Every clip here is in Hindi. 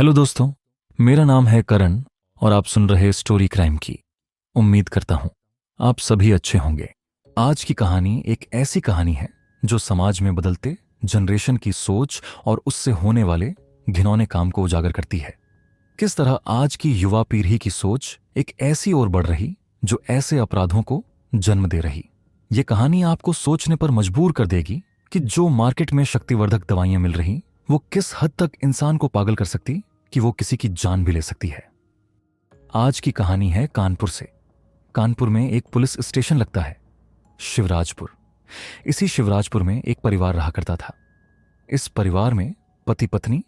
हेलो दोस्तों, मेरा नाम है करण और आप सुन रहे स्टोरी क्राइम की। उम्मीद करता हूं आप सभी अच्छे होंगे। आज की कहानी एक ऐसी कहानी है जो समाज में बदलते जनरेशन की सोच और उससे होने वाले घिनौने काम को उजागर करती है। किस तरह आज की युवा पीढ़ी की सोच एक ऐसी ओर बढ़ रही जो ऐसे अपराधों को जन्म दे रही। ये कहानी आपको सोचने पर मजबूर कर देगी कि जो मार्केट में शक्तिवर्धक दवाइयां मिल रही वो किस हद तक इंसान को पागल कर सकती कि वो किसी की जान भी ले सकती है। आज की कहानी है कानपुर से। कानपुर में एक पुलिस स्टेशन लगता है, शिवराजपुर। इसी शिवराजपुर में एक परिवार रहा करता था। इस परिवार में पति पत्नी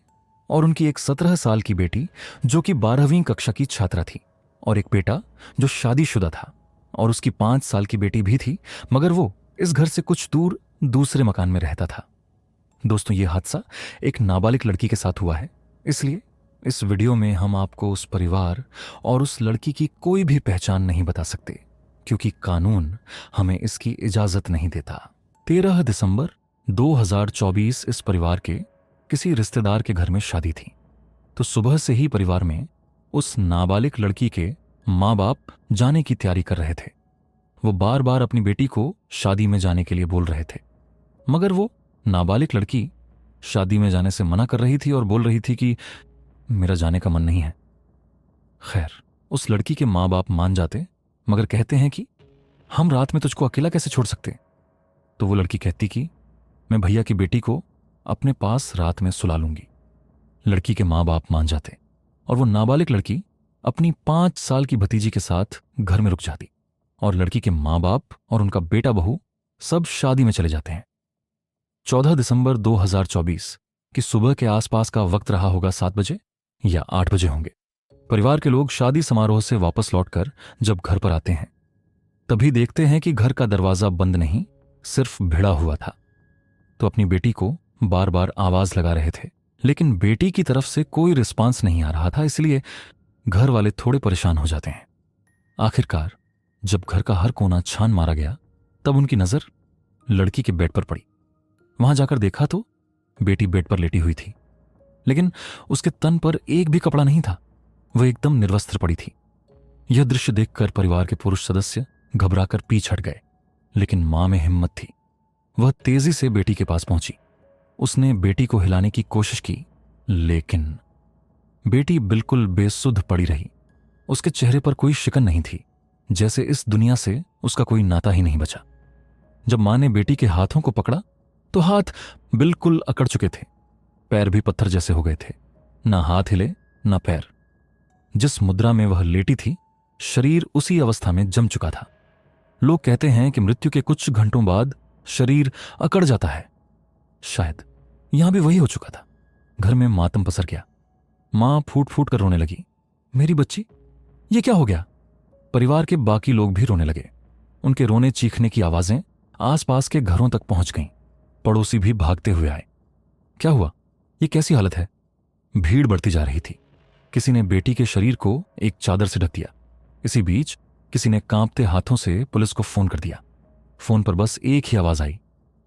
और उनकी एक 17 साल की बेटी जो कि 12वीं कक्षा की छात्रा थी, और एक बेटा जो शादीशुदा था, और उसकी 5 साल की बेटी भी थी, मगर वो इस घर से कुछ दूर दूसरे मकान में रहता था। दोस्तों, ये हादसा एक नाबालिग लड़की के साथ हुआ है, इसलिए इस वीडियो में हम आपको उस परिवार और उस लड़की की कोई भी पहचान नहीं बता सकते, क्योंकि कानून हमें इसकी इजाजत नहीं देता। 13 दिसंबर 2024 इस परिवार के किसी रिश्तेदार के घर में शादी थी। तो सुबह से ही परिवार में उस नाबालिग लड़की के माँ बाप जाने की तैयारी कर रहे थे। वो बार बार अपनी बेटी को शादी में जाने के लिए बोल रहे थे, मगर वो नाबालिग लड़की शादी में जाने से मना कर रही थी और बोल रही थी कि मेरा जाने का मन नहीं है। खैर, उस लड़की के माँ बाप मान जाते, मगर कहते हैं कि हम रात में तुझको अकेला कैसे छोड़ सकते। तो वो लड़की कहती कि मैं भैया की बेटी को अपने पास रात में सुला लूंगी। लड़की के माँ बाप मान जाते और वो नाबालिग लड़की अपनी 5 साल की भतीजी के साथ घर में रुक जाती, और लड़की के माँ बाप और उनका बेटा बहू सब शादी में चले जाते हैं। 14 दिसंबर 2024 की सुबह के आसपास का वक्त रहा होगा, 7 बजे या 8 बजे होंगे। परिवार के लोग शादी समारोह से वापस लौटकर जब घर पर आते हैं, तभी देखते हैं कि घर का दरवाजा बंद नहीं, सिर्फ भिड़ा हुआ था। तो अपनी बेटी को बार बार आवाज लगा रहे थे, लेकिन बेटी की तरफ से कोई रिस्पांस नहीं आ रहा था, इसलिए घर वाले थोड़े परेशान हो जाते हैं। आखिरकार जब घर का हर कोना छान मारा गया, तब उनकी नजर लड़की के बेड पर पड़ी। वहां जाकर देखा तो बेटी बेड पर लेटी हुई थी, लेकिन उसके तन पर एक भी कपड़ा नहीं था। वह एकदम निर्वस्त्र पड़ी थी। यह दृश्य देखकर परिवार के पुरुष सदस्य घबराकर पीछे हट गए, लेकिन मां में हिम्मत थी। वह तेजी से बेटी के पास पहुंची। उसने बेटी को हिलाने की कोशिश की, लेकिन बेटी बिल्कुल बेसुध पड़ी रही। उसके चेहरे पर कोई शिकन नहीं थी, जैसे इस दुनिया से उसका कोई नाता ही नहीं बचा। जब मां ने बेटी के हाथों को पकड़ा तो हाथ बिल्कुल अकड़ चुके थे, पैर भी पत्थर जैसे हो गए थे। ना हाथ हिले ना पैर। जिस मुद्रा में वह लेटी थी, शरीर उसी अवस्था में जम चुका था। लोग कहते हैं कि मृत्यु के कुछ घंटों बाद शरीर अकड़ जाता है। शायद यहां भी वही हो चुका था। घर में मातम पसर गया। मां फूट फूट कर रोने लगी, मेरी बच्ची, ये क्या हो गया। परिवार के बाकी लोग भी रोने लगे। उनके रोने चीखने की आवाजें आसपास के घरों तक पहुंच गईं। पड़ोसी भी भागते हुए आए। क्या हुआ, ये कैसी हालत है। भीड़ बढ़ती जा रही थी। किसी ने बेटी के शरीर को एक चादर से ढक दिया। इसी बीच किसी ने कांपते हाथों से पुलिस को फोन कर दिया। फोन पर बस एक ही आवाज आई,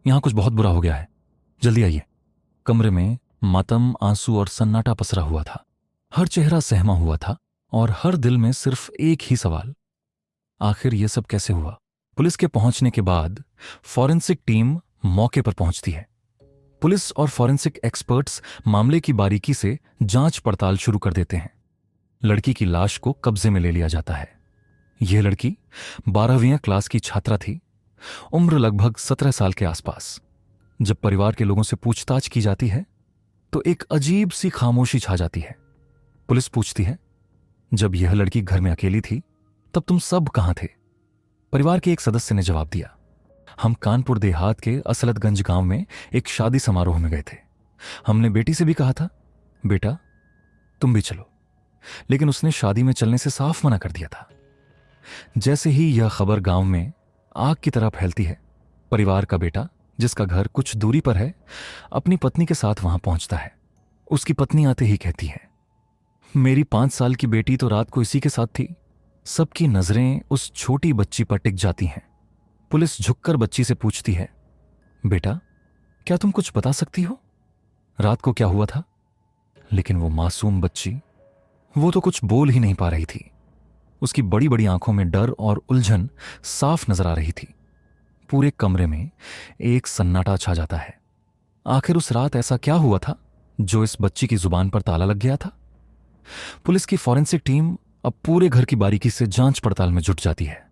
यहां कुछ बहुत बुरा हो गया है, जल्दी आइए। कमरे में मातम, आंसू और सन्नाटा पसरा हुआ था। हर चेहरा सहमा हुआ था और हर दिल में सिर्फ एक ही सवाल, आखिर यह सब कैसे हुआ। पुलिस के पहुंचने के बाद फॉरेंसिक टीम मौके पर पहुंचती है। पुलिस और फॉरेंसिक एक्सपर्ट्स मामले की बारीकी से जांच पड़ताल शुरू कर देते हैं। लड़की की लाश को कब्जे में ले लिया जाता है। यह लड़की 12वीं क्लास की छात्रा थी, उम्र लगभग 17 साल के आसपास। जब परिवार के लोगों से पूछताछ की जाती है तो एक अजीब सी खामोशी छा जाती है। पुलिस पूछती है, जब यह लड़की घर में अकेली थी तब तुम सब कहां थे। परिवार के एक सदस्य ने जवाब दिया, हम कानपुर देहात के असलतगंज गांव में एक शादी समारोह में गए थे। हमने बेटी से भी कहा था, बेटा तुम भी चलो, लेकिन उसने शादी में चलने से साफ मना कर दिया था। जैसे ही यह खबर गांव में आग की तरह फैलती है, परिवार का बेटा, जिसका घर कुछ दूरी पर है, अपनी पत्नी के साथ वहां पहुंचता है। उसकी पत्नी आते ही कहती है, मेरी 5 साल की बेटी तो रात को इसी के साथ थी। सबकी नजरें उस छोटी बच्ची पर टिक जाती हैं। पुलिस झुककर बच्ची से पूछती है, बेटा क्या तुम कुछ बता सकती हो, रात को क्या हुआ था। लेकिन वो मासूम बच्ची, वो तो कुछ बोल ही नहीं पा रही थी। उसकी बड़ी बड़ी आंखों में डर और उलझन साफ नजर आ रही थी। पूरे कमरे में एक सन्नाटा छा जाता है। आखिर उस रात ऐसा क्या हुआ था जो इस बच्ची की जुबान पर ताला लग गया था? पुलिस की फॉरेंसिक टीम अब पूरे घर की बारीकी से जांच पड़ताल में जुट जाती है।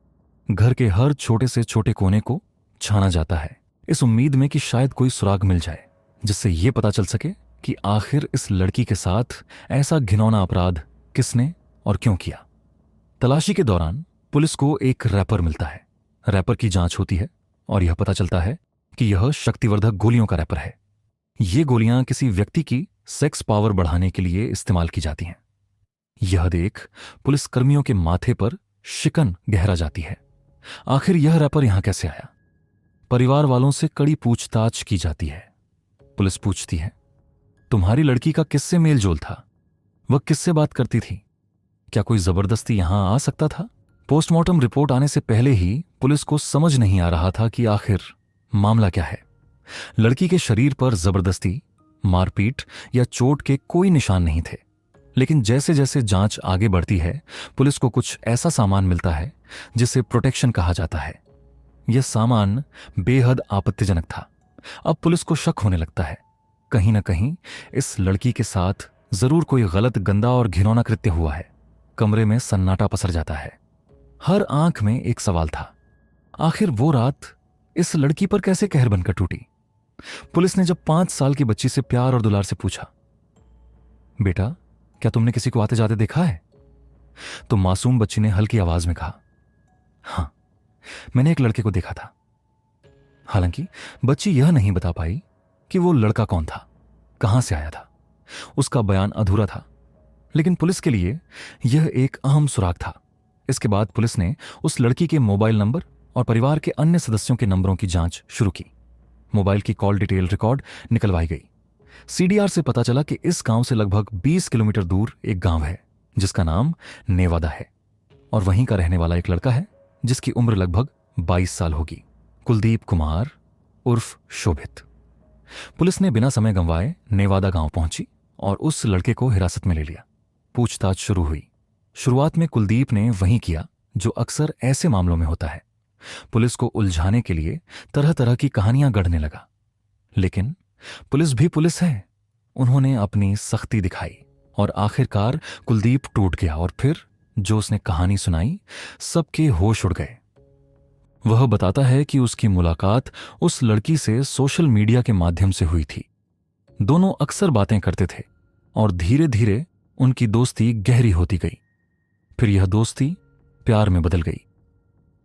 घर के हर छोटे से छोटे कोने को छाना जाता है, इस उम्मीद में कि शायद कोई सुराग मिल जाए जिससे यह पता चल सके कि आखिर इस लड़की के साथ ऐसा घिनौना अपराध किसने और क्यों किया। तलाशी के दौरान पुलिस को एक रैपर मिलता है। रैपर की जांच होती है और यह पता चलता है कि यह शक्तिवर्धक गोलियों का रैपर है। ये गोलियां किसी व्यक्ति की सेक्स पावर बढ़ाने के लिए इस्तेमाल की जाती हैं। यह देख पुलिस कर्मियों के माथे पर शिकन गहरा जाती है। आखिर यह रैपर यहां कैसे आया? परिवार वालों से कड़ी पूछताछ की जाती है। पुलिस पूछती है, तुम्हारी लड़की का किससे मेल जोल था? वह किससे बात करती थी? क्या कोई जबरदस्ती यहां आ सकता था? पोस्टमार्टम रिपोर्ट आने से पहले ही पुलिस को समझ नहीं आ रहा था कि आखिर मामला क्या है। लड़की के शरीर पर जबरदस्ती, मारपीट या चोट के कोई निशान नहीं थे। लेकिन जैसे जैसे जांच आगे बढ़ती है, पुलिस को कुछ ऐसा सामान मिलता है जिसे प्रोटेक्शन कहा जाता है। यह सामान बेहद आपत्तिजनक था। अब पुलिस को शक होने लगता है, कहीं ना कहीं इस लड़की के साथ जरूर कोई गलत, गंदा और घिनौना कृत्य हुआ है। कमरे में सन्नाटा पसर जाता है। हर आंख में एक सवाल था, आखिर वो रात इस लड़की पर कैसे कहर बनकर टूटी? पुलिस ने जब 5 साल की बच्ची से प्यार और दुलार से पूछा, बेटा क्या तुमने किसी को आते जाते देखा है? तो मासूम बच्ची ने हल्की आवाज में कहा, हां, मैंने एक लड़के को देखा था। हालांकि बच्ची यह नहीं बता पाई कि वो लड़का कौन था, कहां से आया था। उसका बयान अधूरा था, लेकिन पुलिस के लिए यह एक अहम सुराग था। इसके बाद पुलिस ने उस लड़की के मोबाइल नंबर और परिवार के अन्य सदस्यों के नंबरों की जांच शुरू की। मोबाइल की कॉल डिटेल रिकॉर्ड निकलवाई गई। सीडीआर से पता चला कि इस गांव से लगभग 20 किलोमीटर दूर एक गांव है जिसका नाम नेवादा है, और वहीं का रहने वाला एक लड़का है जिसकी उम्र लगभग 22 साल होगी, कुलदीप कुमार उर्फ शोभित। पुलिस ने बिना समय गंवाए नेवादा गांव पहुंची और उस लड़के को हिरासत में ले लिया। पूछताछ शुरू हुई। शुरुआत में कुलदीप ने वही किया जो अक्सर ऐसे मामलों में होता है। पुलिस को उलझाने के लिए तरह तरह की कहानियां गढ़ने लगा। लेकिन पुलिस भी पुलिस है। उन्होंने अपनी सख्ती दिखाई और आखिरकार कुलदीप टूट गया, और फिर जो उसने कहानी सुनाई, सबके होश उड़ गए। वह बताता है कि उसकी मुलाकात उस लड़की से सोशल मीडिया के माध्यम से हुई थी। दोनों अक्सर बातें करते थे और धीरे धीरे उनकी दोस्ती गहरी होती गई। फिर यह दोस्ती प्यार में बदल गई।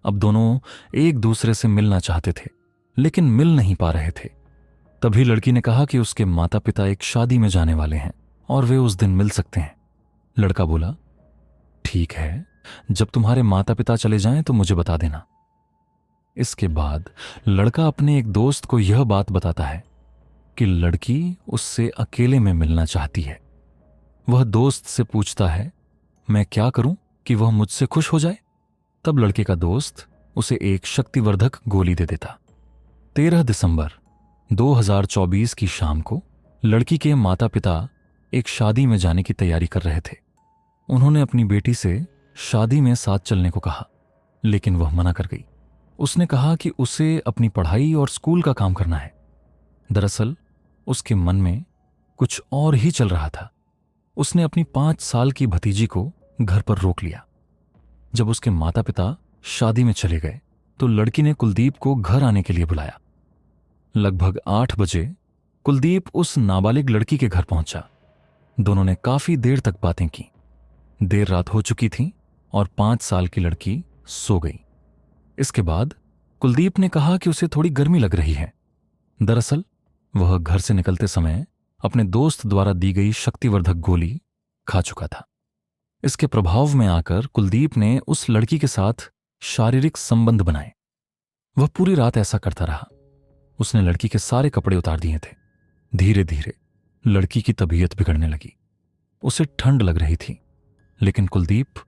अब दोनों एक दूसरे से मिलना चाहते थे, लेकिन मिल नहीं पा रहे थे। तभी लड़की ने कहा कि उसके माता पिता एक शादी में जाने वाले हैं और वे उस दिन मिल सकते हैं। लड़का बोला, ठीक है, जब तुम्हारे माता पिता चले जाएं तो मुझे बता देना। इसके बाद लड़का अपने एक दोस्त को यह बात बताता है कि लड़की उससे अकेले में मिलना चाहती है। वह दोस्त से पूछता है, मैं क्या करूं कि वह मुझसे खुश हो जाए? तब लड़के का दोस्त उसे एक शक्तिवर्धक गोली दे देता। 13 दिसंबर 2024 की शाम को लड़की के माता पिता एक शादी में जाने की तैयारी कर रहे थे। उन्होंने अपनी बेटी से शादी में साथ चलने को कहा, लेकिन वह मना कर गई। उसने कहा कि उसे अपनी पढ़ाई और स्कूल का काम करना है। दरअसल उसके मन में कुछ और ही चल रहा था। उसने अपनी 5 साल की भतीजी को घर पर रोक लिया। जब उसके माता पिता शादी में चले गए तो लड़की ने कुलदीप को घर आने के लिए बुलाया। लगभग 8 बजे कुलदीप उस नाबालिग लड़की के घर पहुंचा। दोनों ने काफी देर तक बातें की। देर रात हो चुकी थी और 5 साल की लड़की सो गई। इसके बाद कुलदीप ने कहा कि उसे थोड़ी गर्मी लग रही है। दरअसल वह घर से निकलते समय अपने दोस्त द्वारा दी गई शक्तिवर्धक गोली खा चुका था। इसके प्रभाव में आकर कुलदीप ने उस लड़की के साथ शारीरिक संबंध बनाए। वह पूरी रात ऐसा करता रहा। उसने लड़की के सारे कपड़े उतार दिए थे। धीरे धीरे लड़की की तबीयत बिगड़ने लगी। उसे ठंड लग रही थी, लेकिन कुलदीप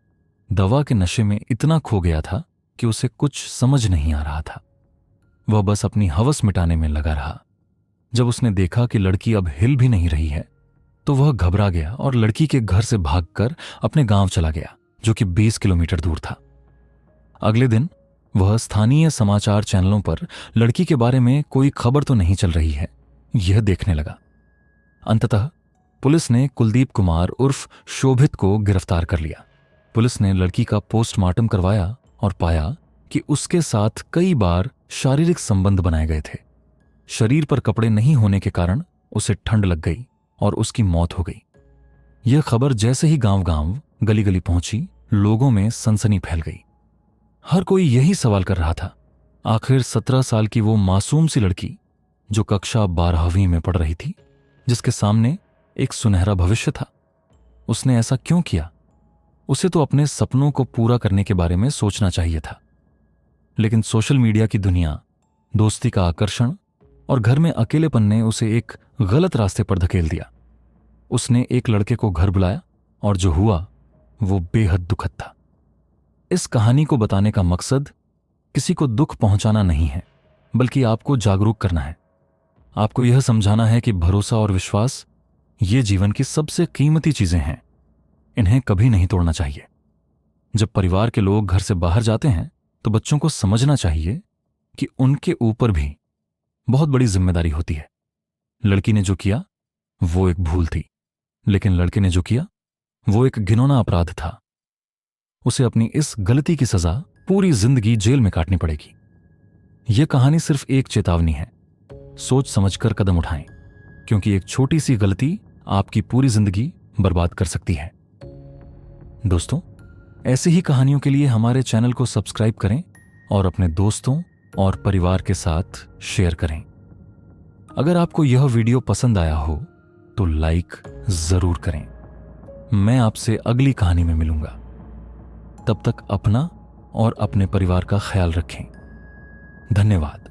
दवा के नशे में इतना खो गया था कि उसे कुछ समझ नहीं आ रहा था। वह बस अपनी हवस मिटाने में लगा रहा। जब उसने देखा कि लड़की अब हिल भी नहीं रही है, तो वह घबरा गया और लड़की के घर से भागकर अपने गांव चला गया, जो कि 20 किलोमीटर दूर था। अगले दिन वह स्थानीय समाचार चैनलों पर लड़की के बारे में कोई खबर तो नहीं चल रही है, यह देखने लगा। अंततः पुलिस ने कुलदीप कुमार उर्फ शोभित को गिरफ्तार कर लिया। पुलिस ने लड़की का पोस्टमार्टम करवाया और पाया कि उसके साथ कई बार शारीरिक संबंध बनाए गए थे। शरीर पर कपड़े नहीं होने के कारण उसे ठंड लग गई और उसकी मौत हो गई। यह खबर जैसे ही गांव-गांव, गली-गली पहुंची, लोगों में सनसनी फैल गई। हर कोई यही सवाल कर रहा था, आखिर 17 साल की वो मासूम सी लड़की जो कक्षा 12वीं में पढ़ रही थी, जिसके सामने एक सुनहरा भविष्य था, उसने ऐसा क्यों किया? उसे तो अपने सपनों को पूरा करने के बारे में सोचना चाहिए था। लेकिन सोशल मीडिया की दुनिया, दोस्ती का आकर्षण और घर में अकेलेपन ने उसे एक गलत रास्ते पर धकेल दिया। उसने एक लड़के को घर बुलाया और जो हुआ वो बेहद दुखद था। इस कहानी को बताने का मकसद किसी को दुख पहुंचाना नहीं है, बल्कि आपको जागरूक करना है। आपको यह समझाना है कि भरोसा और विश्वास ये जीवन की सबसे कीमती चीजें हैं। इन्हें कभी नहीं तोड़ना चाहिए। जब परिवार के लोग घर से बाहर जाते हैं तो बच्चों को समझना चाहिए कि उनके ऊपर भी बहुत बड़ी जिम्मेदारी होती है। लड़की ने जो किया वो एक भूल थी, लेकिन लड़के ने जो किया वो एक घिनौना अपराध था। उसे अपनी इस गलती की सजा पूरी जिंदगी जेल में काटनी पड़ेगी। यह कहानी सिर्फ एक चेतावनी है। सोच समझकर कदम उठाएं, क्योंकि एक छोटी सी गलती आपकी पूरी जिंदगी बर्बाद कर सकती है। दोस्तों, ऐसी ही कहानियों के लिए हमारे चैनल को सब्सक्राइब करें और अपने दोस्तों और परिवार के साथ शेयर करें। अगर आपको यह वीडियो पसंद आया हो तो लाइक जरूर करें। मैं आपसे अगली कहानी में मिलूंगा। तब तक अपना और अपने परिवार का ख्याल रखें। धन्यवाद।